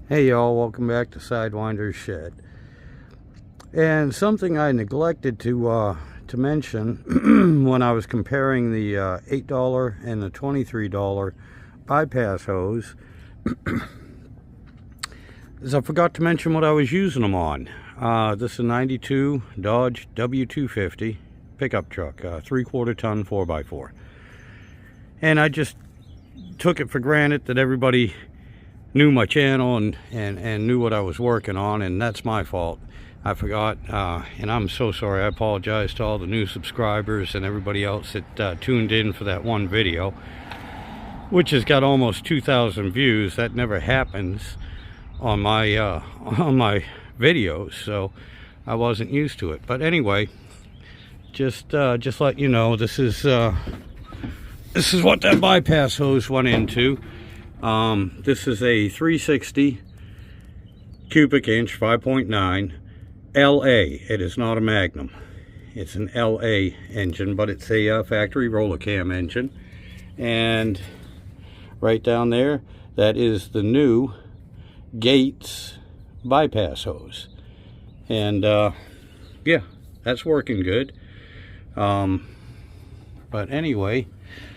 Hey y'all, welcome back to Sidewynders Shed. And something I neglected to mention when I was comparing the $8 and the $23 bypass hose is I forgot to mention what I was using them on. This is a 92 Dodge W250 pickup truck, 3/4 ton 4x4. And I just took it for granted that everybody knew my channel and knew what I was working on, and that's my fault. I forgot, and I'm so sorry. I apologize to all the new subscribers and everybody else that tuned in for that one video, which has got almost 2,000 views. That never happens on my videos, so I wasn't used to it. But anyway, just let you know, this is what that bypass hose went into. This is a 360 cubic inch 5.9 LA. It is not a Magnum. It's an LA engine, but it's a factory rollercam engine. And right down there, that is the new Gates bypass hose. And yeah, that's working good. But anyway,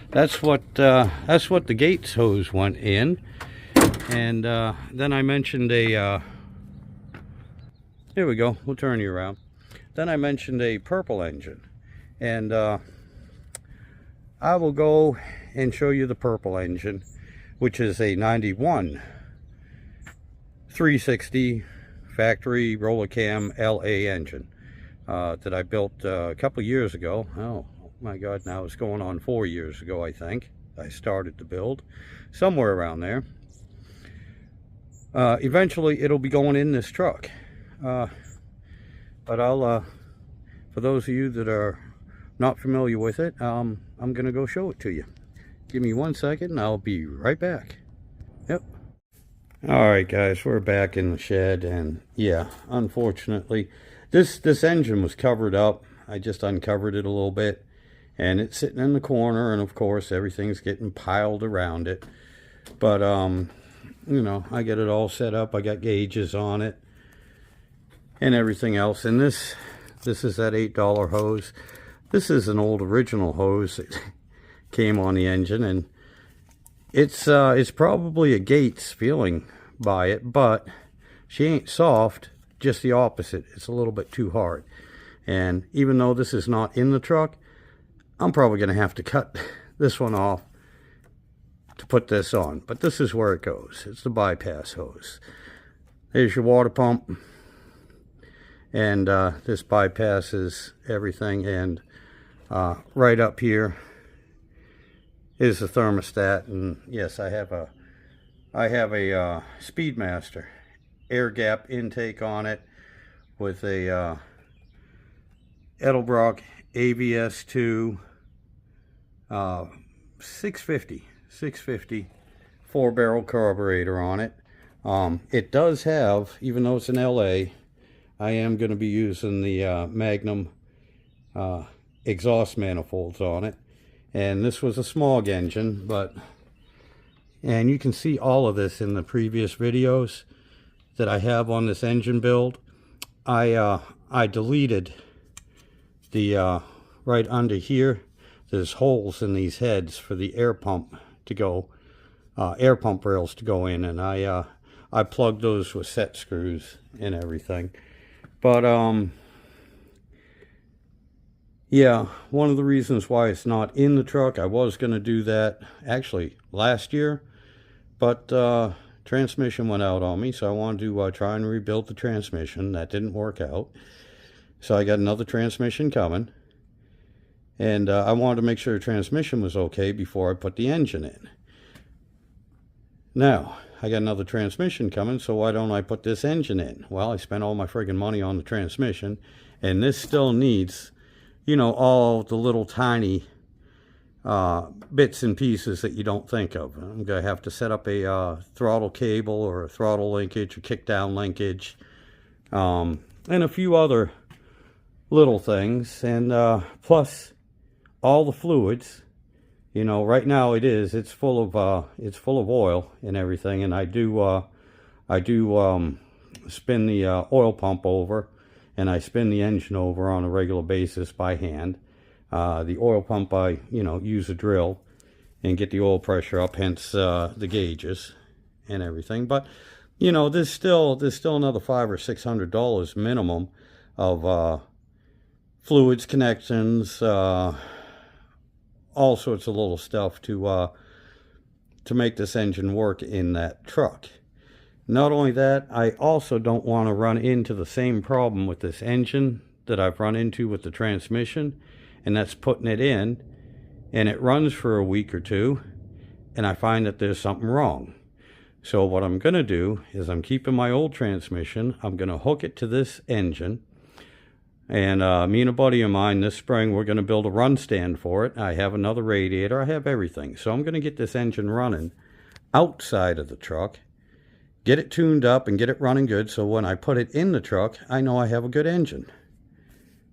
that's what the Gates hose went in. And then I mentioned a here we go, we'll turn you around. Then I mentioned a purple engine, and I will go and show you the purple engine, which is a 91 360 factory rollercam LA engine that I built a couple years ago. Oh my God, now it's going on 4 years ago, I think. I started to build, somewhere around there. Eventually, it'll be going in this truck. But I'll, for those of you that are not familiar with it, I'm going to go show it to you. Give me 1 second and I'll be right back. Yep. Alright guys, we're back in the shed, and yeah, unfortunately, this engine was covered up. I just uncovered it a little bit, and it's sitting in the corner, and of course everything's getting piled around it. But you know, I get it all set up. I got gauges on it and everything else. And this is that $8 hose. This is an old original hose that came on the engine, and it's probably a Gates feeling by it, but she ain't soft, just the opposite. It's a little bit too hard. And even though this is not in the truck, I'm probably going to have to cut this one off to put this on. But this is where it goes. It's the bypass hose. There's your water pump. And this bypasses everything. And right up here is the thermostat. And yes, I have a Speedmaster air gap intake on it with a Edelbrock AVS2 650 4-barrel carburetor on it. It does have, even though it's an LA, I am going to be using the Magnum exhaust manifolds on it. And this was a smog engine, and you can see all of this in the previous videos that I have on this engine build. I deleted the right under here. There's holes in these heads for the air pump to go, air pump rails to go in, and I plugged those with set screws and everything. But yeah, one of the reasons why it's not in the truck, I was going to do that actually last year, but transmission went out on me, so I wanted to try and rebuild the transmission. That didn't work out, so I got another transmission coming, and I wanted to make sure the transmission was okay before I put the engine in. Now I got another transmission coming, so why don't I put this engine in? Well, I spent all my friggin' money on the transmission, and this still needs, you know, all the little tiny bits and pieces that you don't think of. I'm going to have to set up a throttle cable or a throttle linkage or kickdown linkage, and a few other little things, and plus all the fluids. You know, right now it's full of oil and everything, and I do I do spin the oil pump over, and I spin the engine over on a regular basis by hand. The oil pump, I use a drill and get the oil pressure up, hence the gauges and everything. But there's still another $500 or $600 minimum of fluids, connections, all sorts of little stuff to make this engine work in that truck. Not only that, I also don't want to run into the same problem with this engine that I've run into with the transmission, and that's putting it in and it runs for a week or two and I find that there's something wrong. So what I'm going to do is I'm keeping my old transmission. I'm going to hook it to this engine, and me and a buddy of mine this spring, we're going to build a run stand for it. I have another radiator, I have everything. So I'm going to get this engine running outside of the truck, get it tuned up and get it running good, so when I put it in the truck, I know I have a good engine.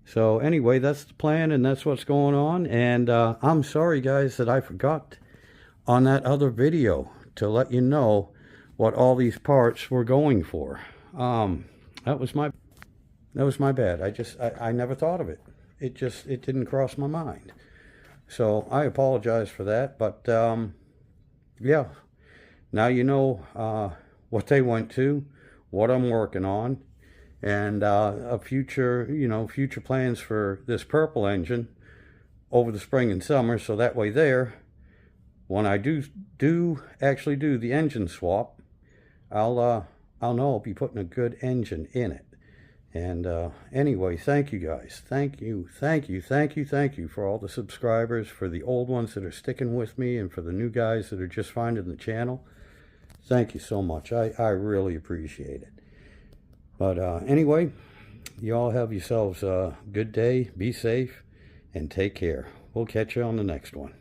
So anyway, that's the plan, and that's what's going on. And I'm sorry guys that I forgot on that other video to let you know what all these parts were going for. That was my bad. I never thought of it. It didn't cross my mind. So I apologize for that, but yeah, now you know what they went to, what I'm working on, and a future plans for this purple engine over the spring and summer, so that way there, when I actually do the engine swap, I'll know I'll be putting a good engine in it. And anyway, thank you guys. Thank you for all the subscribers, for the old ones that are sticking with me, and for the new guys that are just finding the channel. Thank you so much. I really appreciate it. But anyway, you all have yourselves a good day. Be safe and take care. We'll catch you on the next one.